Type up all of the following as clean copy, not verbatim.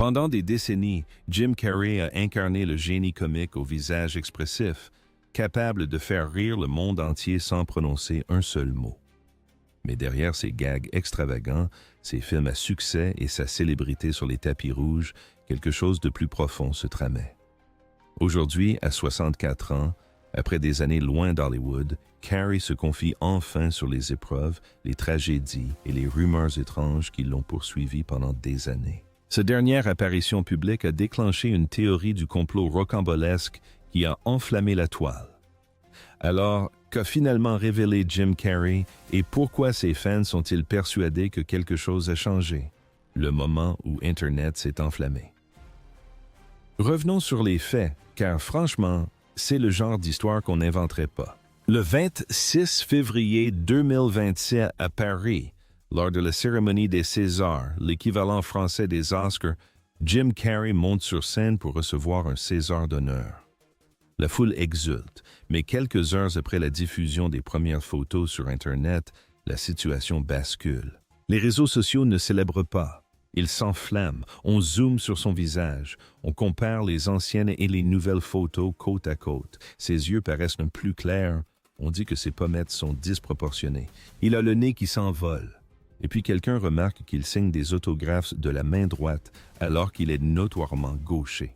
Pendant des décennies, Jim Carrey a incarné le génie comique au visage expressif, capable de faire rire le monde entier sans prononcer un seul mot. Mais derrière ses gags extravagants, ses films à succès et sa célébrité sur les tapis rouges, quelque chose de plus profond se tramait. Aujourd'hui, à 64 ans, après des années loin d'Hollywood, Carrey se confie enfin sur les épreuves, les tragédies et les rumeurs étranges qui l'ont poursuivi pendant des années. Sa dernière apparition publique a déclenché une théorie du complot rocambolesque qui a enflammé la toile. Alors, qu'a finalement révélé Jim Carrey et pourquoi ses fans sont-ils persuadés que quelque chose a changé? Le moment où Internet s'est enflammé. Revenons sur les faits, car franchement, c'est le genre d'histoire qu'on n'inventerait pas. Le 26 février 2027 à Paris, lors de la cérémonie des Césars, l'équivalent français des Oscars, Jim Carrey monte sur scène pour recevoir un César d'honneur. La foule exulte, mais quelques heures après la diffusion des premières photos sur Internet, la situation bascule. Les réseaux sociaux ne célèbrent pas. Ils s'enflamment, on zoome sur son visage, on compare les anciennes et les nouvelles photos côte à côte. Ses yeux paraissent un plus clairs, on dit que ses pommettes sont disproportionnées. Il a le nez qui s'envole. Et puis quelqu'un remarque qu'il signe des autographes de la main droite alors qu'il est notoirement gaucher.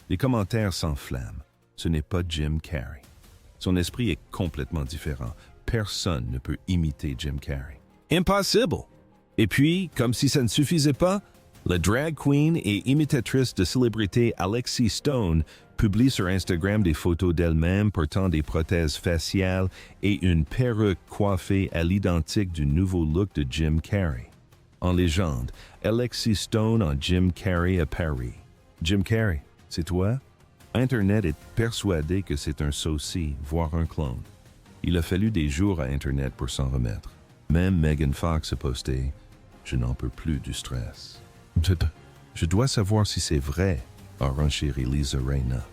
Les commentaires s'enflamment. Ce n'est pas Jim Carrey. Son esprit est complètement différent. Personne ne peut imiter Jim Carrey. Impossible! Et puis, comme si ça ne suffisait pas, la drag queen et imitatrice de célébrité Alexi Stone publie sur Instagram des photos d'elle-même portant des prothèses faciales et une perruque coiffée à l'identique du nouveau look de Jim Carrey. En légende, Alexi Stone en Jim Carrey à Paris. Jim Carrey, c'est toi? Internet est persuadé que c'est un sosie, voire un clone. Il a fallu des jours à Internet pour s'en remettre. Même Megan Fox a posté « Je n'en peux plus du stress ». Je dois savoir si c'est vrai, a renchéri Lisa Reyna.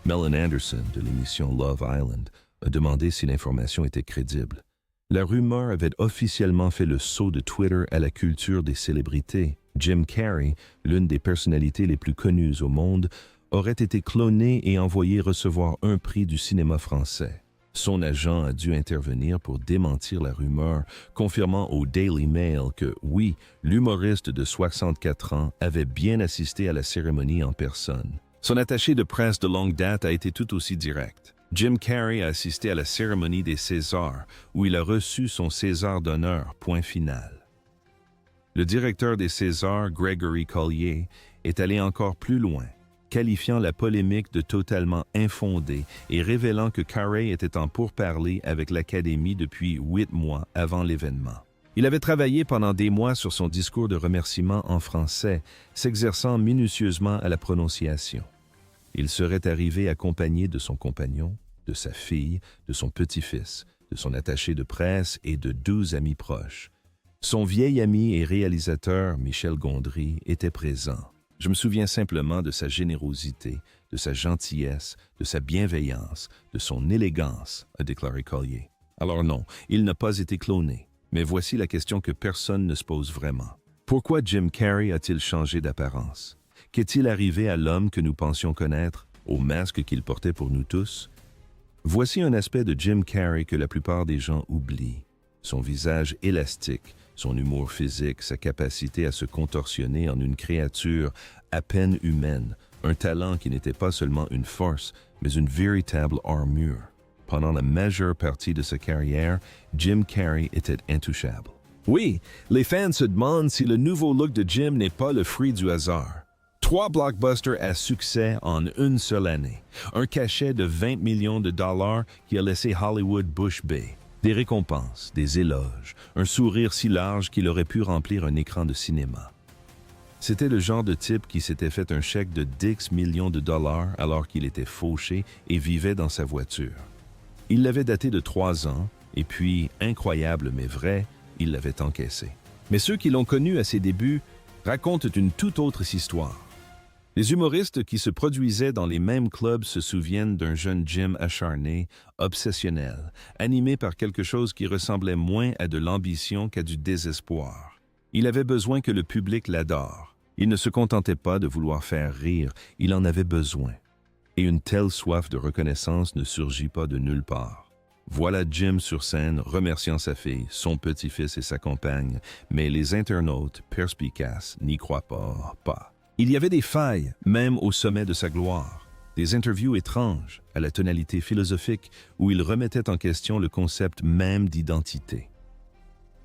Mellon Anderson, de l'émission Love Island, a demandé si l'information était crédible. La rumeur avait officiellement fait le saut de Twitter à la culture des célébrités. Jim Carrey, l'une des personnalités les plus connues au monde, aurait été cloné et envoyé recevoir un prix du cinéma français. Son agent a dû intervenir pour démentir la rumeur, confirmant au Daily Mail que, oui, l'humoriste de 64 ans avait bien assisté à la cérémonie en personne. Son attaché de presse de longue date a été tout aussi direct. Jim Carrey a assisté à la cérémonie des Césars, où il a reçu son César d'honneur, point final. Le directeur des Césars, Gregory Collier, est allé encore plus loin, qualifiant la polémique de totalement infondée et révélant que Carrey était en pourparlers avec l'Académie depuis 8 mois avant l'événement. Il avait travaillé pendant des mois sur son discours de remerciement en français, s'exerçant minutieusement à la prononciation. Il serait arrivé accompagné de son compagnon, de sa fille, de son petit-fils, de son attaché de presse et de 12 amis proches. Son vieil ami et réalisateur, Michel Gondry, était présent. Je me souviens simplement de sa générosité, de sa gentillesse, de sa bienveillance, de son élégance, a déclaré Collier. Alors non, il n'a pas été cloné. Mais voici la question que personne ne se pose vraiment. Pourquoi Jim Carrey a-t-il changé d'apparence? Qu'est-il arrivé à l'homme que nous pensions connaître, au masque qu'il portait pour nous tous? Voici un aspect de Jim Carrey que la plupart des gens oublient. Son visage élastique, son humour physique, sa capacité à se contorsionner en une créature à peine humaine, un talent qui n'était pas seulement une force, mais une véritable armure. Pendant la majeure partie de sa carrière, Jim Carrey était intouchable. Oui, les fans se demandent si le nouveau look de Jim n'est pas le fruit du hasard. 3 blockbusters à succès en une seule année. Un cachet de 20 millions de dollars qui a laissé Hollywood bouche bée. Des récompenses, des éloges, un sourire si large qu'il aurait pu remplir un écran de cinéma. C'était le genre de type qui s'était fait un chèque de 10 millions de dollars alors qu'il était fauché et vivait dans sa voiture. Il l'avait daté de 3 ans, et puis, incroyable mais vrai, il l'avait encaissé. Mais ceux qui l'ont connu à ses débuts racontent une toute autre histoire. Les humoristes qui se produisaient dans les mêmes clubs se souviennent d'un jeune Jim acharné, obsessionnel, animé par quelque chose qui ressemblait moins à de l'ambition qu'à du désespoir. Il avait besoin que le public l'adore. Il ne se contentait pas de vouloir faire rire, il en avait besoin. Et une telle soif de reconnaissance ne surgit pas de nulle part. Voilà Jim sur scène remerciant sa fille, son petit-fils et sa compagne, mais les internautes, perspicaces, n'y croient pas. Il y avait des failles, même au sommet de sa gloire. Des interviews étranges, à la tonalité philosophique, où il remettait en question le concept même d'identité.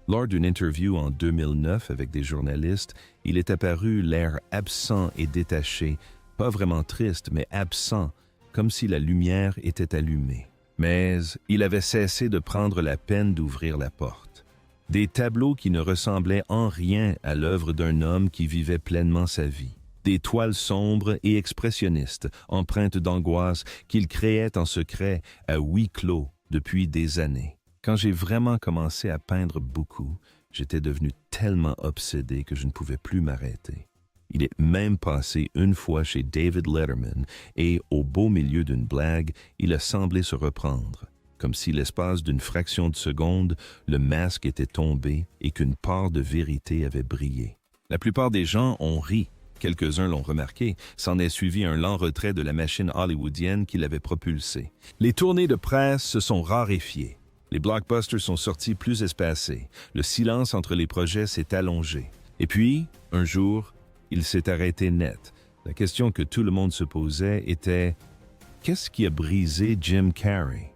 Lors d'une interview en 2009 avec des journalistes, il est apparu l'air absent et détaché, pas vraiment triste, mais absent, comme si la lumière était allumée. Mais il avait cessé de prendre la peine d'ouvrir la porte. Des tableaux qui ne ressemblaient en rien à l'œuvre d'un homme qui vivait pleinement sa vie. Des toiles sombres et expressionnistes, empreintes d'angoisse qu'il créait en secret à huis clos depuis des années. Quand j'ai vraiment commencé à peindre beaucoup, j'étais devenu tellement obsédé que je ne pouvais plus m'arrêter. Il est même passé une fois chez David Letterman et, au beau milieu d'une blague, il a semblé se reprendre, comme si l'espace d'une fraction de seconde, le masque était tombé et qu'une part de vérité avait brillé. La plupart des gens ont ri. Quelques-uns l'ont remarqué, s'en est suivi un lent retrait de la machine hollywoodienne qui l'avait propulsé. Les tournées de presse se sont raréfiées. Les blockbusters sont sortis plus espacés. Le silence entre les projets s'est allongé. Et puis, un jour, il s'est arrêté net. La question que tout le monde se posait était « Qu'est-ce qui a brisé Jim Carrey ?»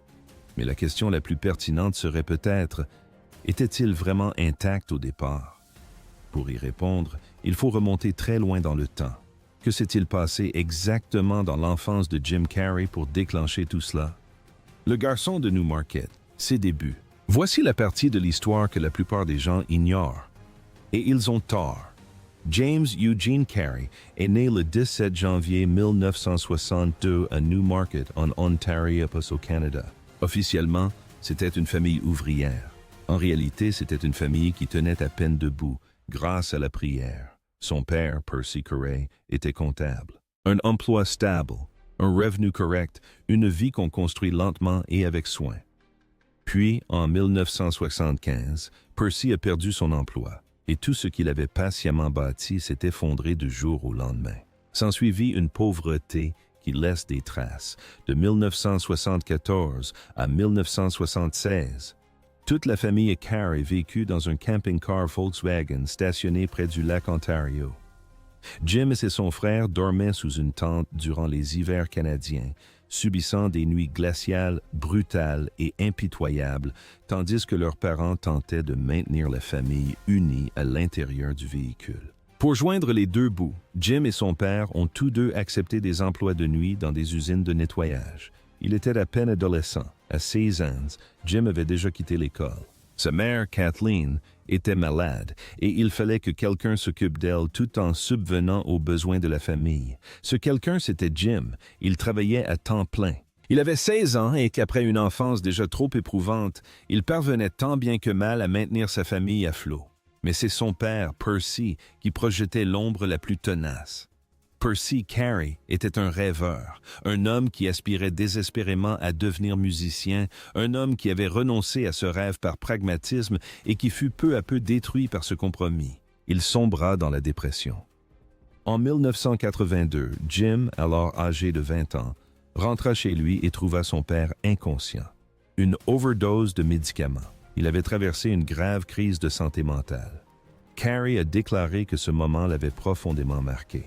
Mais la question la plus pertinente serait peut-être « Était-il vraiment intact au départ ?» Pour y répondre, il faut remonter très loin dans le temps. Que s'est-il passé exactement dans l'enfance de Jim Carrey pour déclencher tout cela? Le garçon de Newmarket, ses débuts. Voici la partie de l'histoire que la plupart des gens ignorent. Et ils ont tort. James Eugene Carey est né le 17 janvier 1962 à Newmarket, en Ontario, au Canada. Officiellement, c'était une famille ouvrière. En réalité, c'était une famille qui tenait à peine debout, grâce à la prière. Son père, Percy Carey, était comptable. Un emploi stable, un revenu correct, une vie qu'on construit lentement et avec soin. Puis, en 1975, Percy a perdu son emploi, et tout ce qu'il avait patiemment bâti s'est effondré du jour au lendemain. S'ensuivit une pauvreté qui laisse des traces, de 1974 à 1976. Toute la famille Carey vécut dans un camping-car Volkswagen stationné près du lac Ontario. Jim et son frère dormaient sous une tente durant les hivers canadiens, subissant des nuits glaciales, brutales et impitoyables, tandis que leurs parents tentaient de maintenir la famille unie à l'intérieur du véhicule. Pour joindre les deux bouts, Jim et son père ont tous deux accepté des emplois de nuit dans des usines de nettoyage. Il était à peine adolescent. À 16 ans, Jim avait déjà quitté l'école. Sa mère, Kathleen, était malade et il fallait que quelqu'un s'occupe d'elle tout en subvenant aux besoins de la famille. Ce quelqu'un, c'était Jim. Il travaillait à temps plein. Il avait 16 ans et qu'après une enfance déjà trop éprouvante, il parvenait tant bien que mal à maintenir sa famille à flot. Mais c'est son père, Percy, qui projetait l'ombre la plus tenace. Percy Carey était un rêveur, un homme qui aspirait désespérément à devenir musicien, un homme qui avait renoncé à ce rêve par pragmatisme et qui fut peu à peu détruit par ce compromis. Il sombra dans la dépression. En 1982, Jim, alors âgé de 20 ans, rentra chez lui et trouva son père inconscient. Une overdose de médicaments. Il avait traversé une grave crise de santé mentale. Carey a déclaré que ce moment l'avait profondément marqué.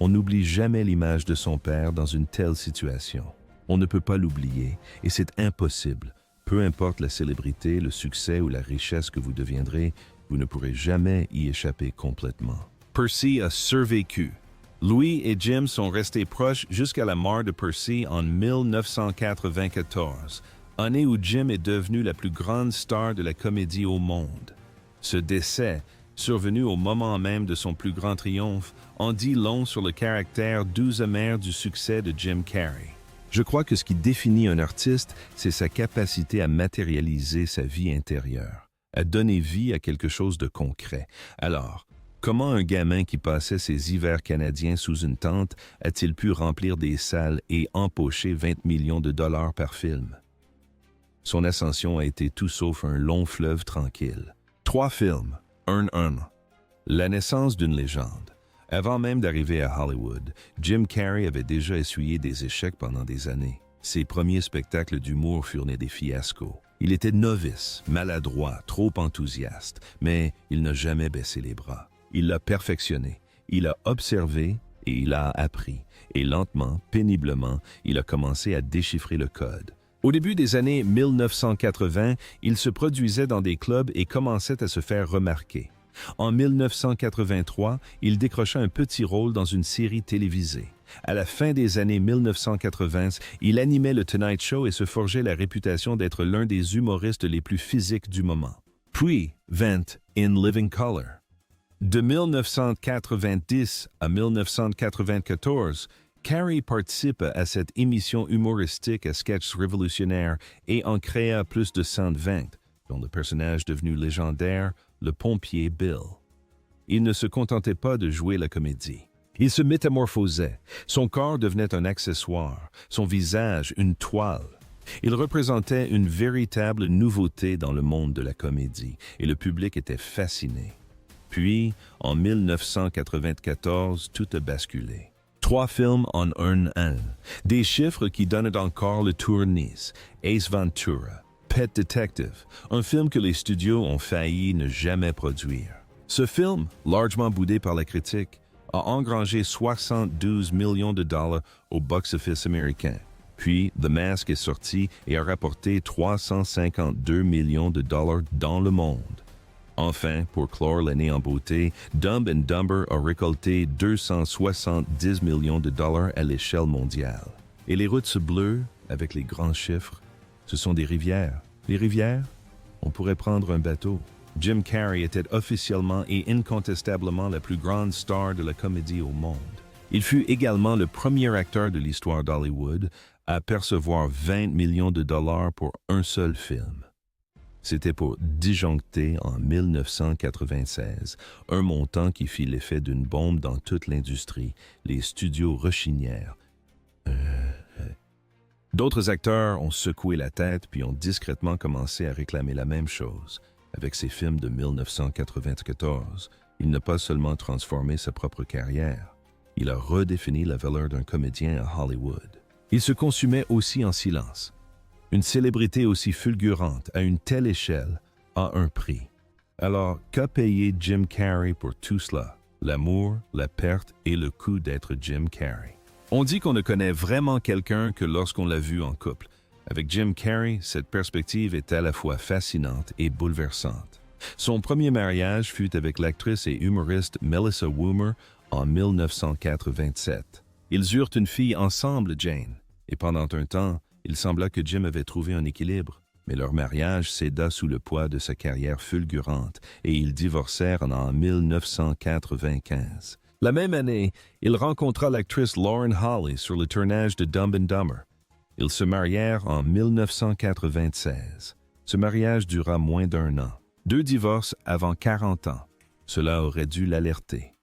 On n'oublie jamais l'image de son père dans une telle situation. On ne peut pas l'oublier, et c'est impossible. Peu importe la célébrité, le succès ou la richesse que vous deviendrez, vous ne pourrez jamais y échapper complètement. Percy a survécu. Louis et Jim sont restés proches jusqu'à la mort de Percy en 1994, année où Jim est devenu la plus grande star de la comédie au monde. Ce décès, survenu au moment même de son plus grand triomphe, en dit long sur le caractère doux amer du succès de Jim Carrey. Je crois que ce qui définit un artiste, c'est sa capacité à matérialiser sa vie intérieure, à donner vie à quelque chose de concret. Alors, comment un gamin qui passait ses hivers canadiens sous une tente a-t-il pu remplir des salles et empocher 20 millions de dollars par film? Son ascension a été tout sauf un long fleuve tranquille. 3 films. La naissance d'une légende. Avant même d'arriver à Hollywood, Jim Carrey avait déjà essuyé des échecs pendant des années. Ses premiers spectacles d'humour furent nés des fiascos. Il était novice, maladroit, trop enthousiaste, mais il n'a jamais baissé les bras. Il l'a perfectionné, il a observé et il a appris. Et lentement, péniblement, il a commencé à déchiffrer le code. Au début des années 1980, il se produisait dans des clubs et commençait à se faire remarquer. En 1983, il décrocha un petit rôle dans une série télévisée. À la fin des années 1980, il animait le Tonight Show et se forgeait la réputation d'être l'un des humoristes les plus physiques du moment. Puis vint In Living Color. De 1990 à 1994, Carrey participe à cette émission humoristique à sketchs révolutionnaires et en créa plus de 120, dont le personnage devenu légendaire, le pompier Bill. Il ne se contentait pas de jouer la comédie. Il se métamorphosait. Son corps devenait un accessoire, son visage une toile. Il représentait une véritable nouveauté dans le monde de la comédie et le public était fasciné. Puis, en 1994, tout a basculé. 3 films en un an. Des chiffres qui donnent encore le tournis. Ace Ventura, Pet Detective, un film que les studios ont failli ne jamais produire. Ce film, largement boudé par la critique, a engrangé 72 millions de dollars au box-office américain. Puis, The Mask est sorti et a rapporté 352 millions de dollars dans le monde. Enfin, pour clore l'année en beauté, Dumb and Dumber a récolté 270 millions de dollars à l'échelle mondiale. Et les routes bleues, avec les grands chiffres, ce sont des rivières. Les rivières, on pourrait prendre un bateau. Jim Carrey était officiellement et incontestablement la plus grande star de la comédie au monde. Il fut également le premier acteur de l'histoire d'Hollywood à percevoir 20 millions de dollars pour un seul film. C'était pour Disjoncté en 1996, un montant qui fit l'effet d'une bombe dans toute l'industrie. Les studios rechignèrent. D'autres acteurs ont secoué la tête puis ont discrètement commencé à réclamer la même chose. Avec ses films de 1994, il n'a pas seulement transformé sa propre carrière, il a redéfini la valeur d'un comédien à Hollywood. Il se consumait aussi en silence. Une célébrité aussi fulgurante à une telle échelle a un prix. Alors, qu'a payé Jim Carrey pour tout cela? L'amour, la perte et le coût d'être Jim Carrey. On dit qu'on ne connaît vraiment quelqu'un que lorsqu'on l'a vu en couple. Avec Jim Carrey, cette perspective est à la fois fascinante et bouleversante. Son premier mariage fut avec l'actrice et humoriste Melissa Woomer en 1987. Ils eurent une fille ensemble, Jane, et pendant un temps, il sembla que Jim avait trouvé un équilibre, mais leur mariage céda sous le poids de sa carrière fulgurante et ils divorcèrent en 1995. La même année, il rencontra l'actrice Lauren Holly sur le tournage de Dumb and Dumber. Ils se marièrent en 1996. Ce mariage dura moins d'1 an. 2 divorces avant 40 ans. Cela aurait dû l'alerter.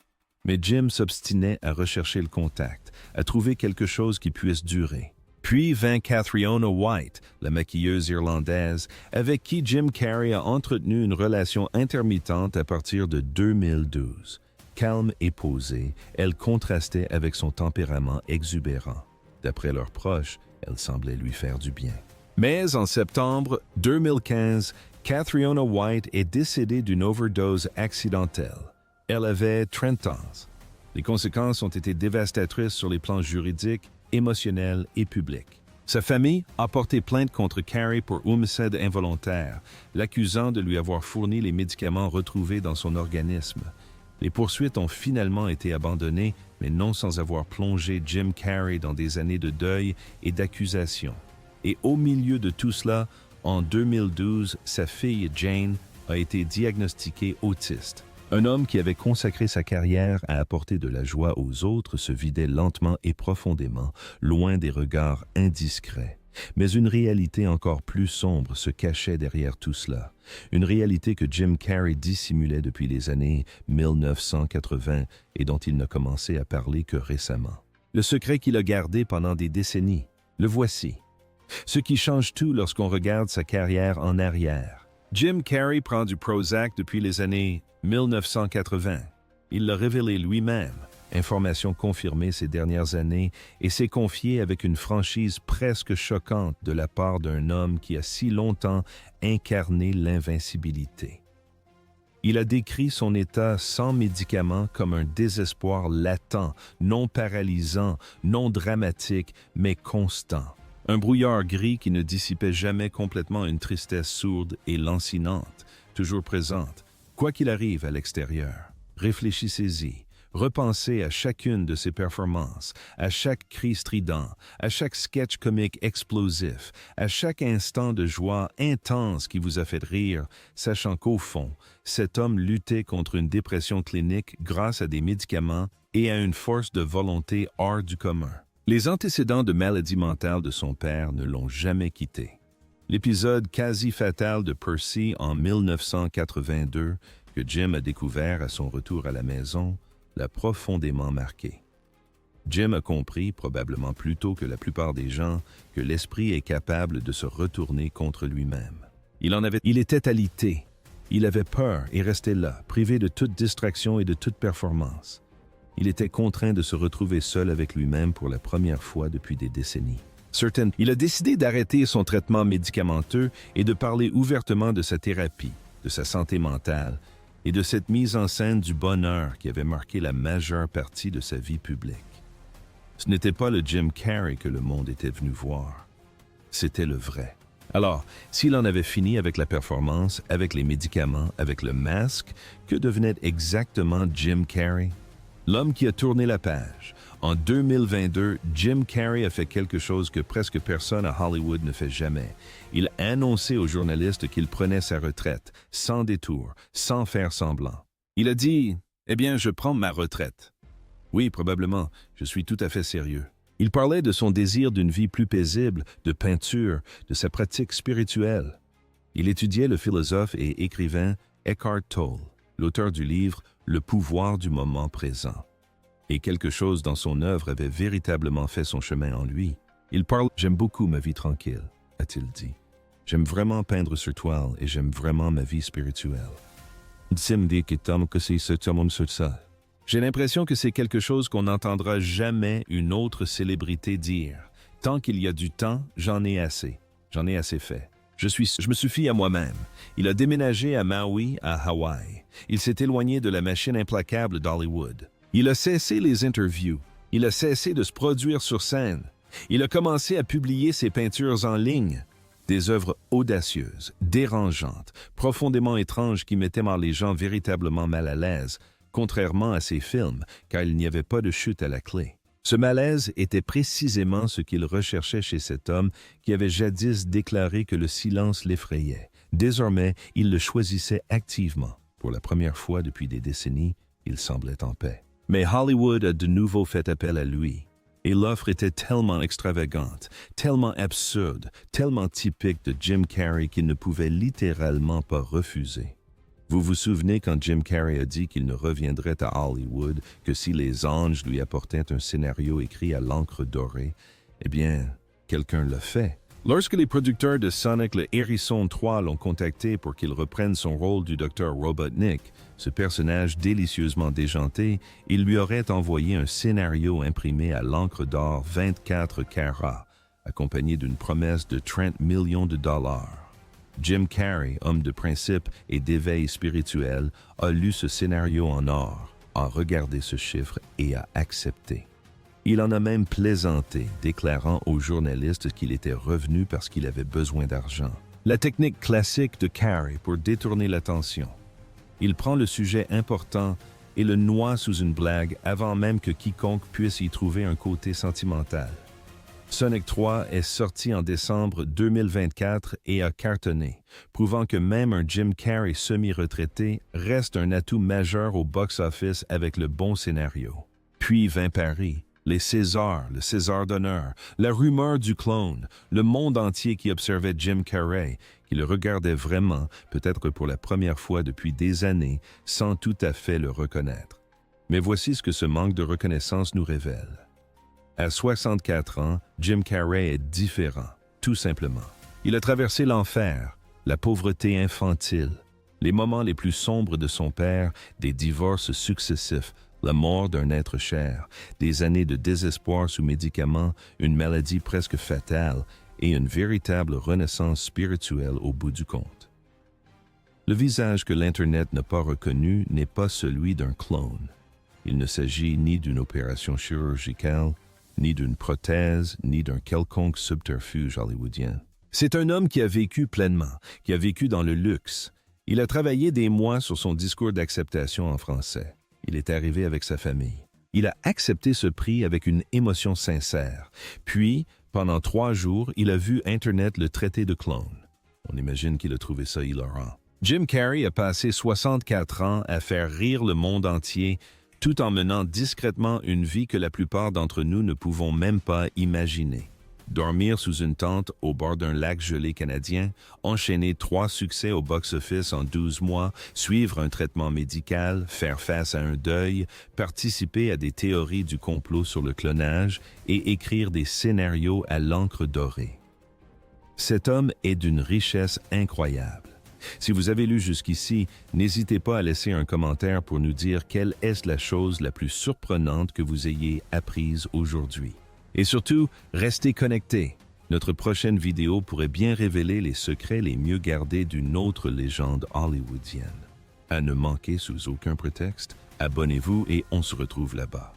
Mais Jim s'obstinait à rechercher le contact, à trouver quelque chose qui puisse durer. Puis vint Catriona White, la maquilleuse irlandaise, avec qui Jim Carrey a entretenu une relation intermittente à partir de 2012. Calme et posée, elle contrastait avec son tempérament exubérant. D'après leurs proches, elle semblait lui faire du bien. Mais en septembre 2015, Catriona White est décédée d'une overdose accidentelle. Elle avait 30 ans. Les conséquences ont été dévastatrices sur les plans juridiques, émotionnel et public. Sa famille a porté plainte contre Carrey pour homicide involontaire, l'accusant de lui avoir fourni les médicaments retrouvés dans son organisme. Les poursuites ont finalement été abandonnées, mais non sans avoir plongé Jim Carrey dans des années de deuil et d'accusation. Et au milieu de tout cela, en 2012, sa fille Jane a été diagnostiquée autiste. Un homme qui avait consacré sa carrière à apporter de la joie aux autres se vidait lentement et profondément, loin des regards indiscrets. Mais une réalité encore plus sombre se cachait derrière tout cela. Une réalité que Jim Carrey dissimulait depuis les années 1980 et dont il n'a commencé à parler que récemment. Le secret qu'il a gardé pendant des décennies, le voici. Ce qui change tout lorsqu'on regarde sa carrière en arrière. Jim Carrey prend du Prozac depuis les années 1980. Il l'a révélé lui-même. information confirmée ces dernières années, et s'est confié avec une franchise presque choquante de la part d'un homme qui a si longtemps incarné l'invincibilité. Il a décrit son état sans médicaments comme un désespoir latent, non paralysant, non dramatique, mais constant. Un brouillard gris qui ne dissipait jamais complètement une tristesse sourde et lancinante, toujours présente, quoi qu'il arrive à l'extérieur. Réfléchissez-y. Repensez à chacune de ses performances, à chaque cri strident, à chaque sketch comique explosif, à chaque instant de joie intense qui vous a fait rire, sachant qu'au fond, cet homme luttait contre une dépression clinique grâce à des médicaments et à une force de volonté hors du commun. Les antécédents de maladie mentale de son père ne l'ont jamais quitté. L'épisode quasi fatal de Percy en 1982, que Jim a découvert à son retour à la maison, l'a profondément marqué. Jim a compris, probablement plus tôt que la plupart des gens, que l'esprit est capable de se retourner contre lui-même. Il était alité. Il avait peur et restait là, privé de toute distraction et de toute performance. Il était contraint de se retrouver seul avec lui-même pour la première fois depuis des décennies. Il a décidé d'arrêter son traitement médicamenteux et de parler ouvertement de sa thérapie, de sa santé mentale, et de cette mise en scène du bonheur qui avait marqué la majeure partie de sa vie publique. Ce n'était pas le Jim Carrey que le monde était venu voir. C'était le vrai. Alors, s'il en avait fini avec la performance, avec les médicaments, avec le masque, que devenait exactement Jim Carrey? L'homme qui a tourné la page. En 2022, Jim Carrey a fait quelque chose que presque personne à Hollywood ne fait jamais. Il a annoncé aux journalistes qu'il prenait sa retraite, sans détour, sans faire semblant. Il a dit « Eh bien, je prends ma retraite. » Oui, probablement, je suis tout à fait sérieux. Il parlait de son désir d'une vie plus paisible, de peinture, de sa pratique spirituelle. Il étudiait le philosophe et écrivain Eckhart Tolle, l'auteur du livre « Le pouvoir du moment présent ». Et quelque chose dans son œuvre avait véritablement fait son chemin en lui. Il parle « J'aime beaucoup ma vie tranquille », a-t-il dit. « J'aime vraiment peindre sur toile et j'aime vraiment ma vie spirituelle. » J'ai l'impression que c'est quelque chose qu'on n'entendra jamais une autre célébrité dire. Tant qu'il y a du temps, j'en ai assez. J'en ai assez fait. Je me suffis à moi-même. Il a déménagé à Maui, à Hawaï. Il s'est éloigné de la machine implacable d'Hollywood. Il a cessé les interviews. Il a cessé de se produire sur scène. Il a commencé à publier ses peintures en ligne. Des œuvres audacieuses, dérangeantes, profondément étranges qui mettaient les gens véritablement mal à l'aise, contrairement à ses films, car il n'y avait pas de chute à la clé. Ce malaise était précisément ce qu'il recherchait chez cet homme qui avait jadis déclaré que le silence l'effrayait. Désormais, il le choisissait activement. Pour la première fois depuis des décennies, il semblait en paix. Mais Hollywood a de nouveau fait appel à lui. Et l'offre était tellement extravagante, tellement absurde, tellement typique de Jim Carrey qu'il ne pouvait littéralement pas refuser. Vous vous souvenez quand Jim Carrey a dit qu'il ne reviendrait à Hollywood que si les anges lui apportaient un scénario écrit à l'encre dorée? Eh bien, quelqu'un l'a fait. Lorsque les producteurs de Sonic le Hérisson 3 l'ont contacté pour qu'il reprenne son rôle du Dr. Robotnik, ce personnage délicieusement déjanté, il lui aurait envoyé un scénario imprimé à l'encre d'or 24 carats, accompagné d'une promesse de 30 millions de dollars. Jim Carrey, homme de principe et d'éveil spirituel, a lu ce scénario en or, a regardé ce chiffre et a accepté. Il en a même plaisanté, déclarant aux journalistes qu'il était revenu parce qu'il avait besoin d'argent. La technique classique de Carrey pour détourner l'attention. Il prend le sujet important et le noie sous une blague avant même que quiconque puisse y trouver un côté sentimental. Sonic 3 est sorti en décembre 2024 et a cartonné, prouvant que même un Jim Carrey semi-retraité reste un atout majeur au box-office avec le bon scénario. Puis vint Paris, les Césars, le César d'honneur, la rumeur du clone, le monde entier qui observait Jim Carrey, qui le regardait vraiment, peut-être pour la première fois depuis des années, sans tout à fait le reconnaître. Mais voici ce que ce manque de reconnaissance nous révèle. À 64 ans, Jim Carrey est différent, tout simplement. Il a traversé l'enfer, la pauvreté infantile, les moments les plus sombres de son père, des divorces successifs, la mort d'un être cher, des années de désespoir sous médicaments, une maladie presque fatale et une véritable renaissance spirituelle au bout du compte. Le visage que l'Internet n'a pas reconnu n'est pas celui d'un clone. Il ne s'agit ni d'une opération chirurgicale, ni d'une prothèse, ni d'un quelconque subterfuge hollywoodien. C'est un homme qui a vécu pleinement, qui a vécu dans le luxe. Il a travaillé des mois sur son discours d'acceptation en français. Il est arrivé avec sa famille. Il a accepté ce prix avec une émotion sincère. Puis, pendant 3 jours, il a vu Internet le traiter de clone. On imagine qu'il a trouvé ça hilarant. Jim Carrey a passé 64 ans à faire rire le monde entier tout en menant discrètement une vie que la plupart d'entre nous ne pouvons même pas imaginer. Dormir sous une tente au bord d'un lac gelé canadien, enchaîner 3 succès au box-office en 12 mois, suivre un traitement médical, faire face à un deuil, participer à des théories du complot sur le clonage et écrire des scénarios à l'encre dorée. Cet homme est d'une richesse incroyable. Si vous avez lu jusqu'ici, n'hésitez pas à laisser un commentaire pour nous dire quelle est la chose la plus surprenante que vous ayez apprise aujourd'hui. Et surtout, restez connectés. Notre prochaine vidéo pourrait bien révéler les secrets les mieux gardés d'une autre légende hollywoodienne. À ne manquer sous aucun prétexte, abonnez-vous et on se retrouve là-bas.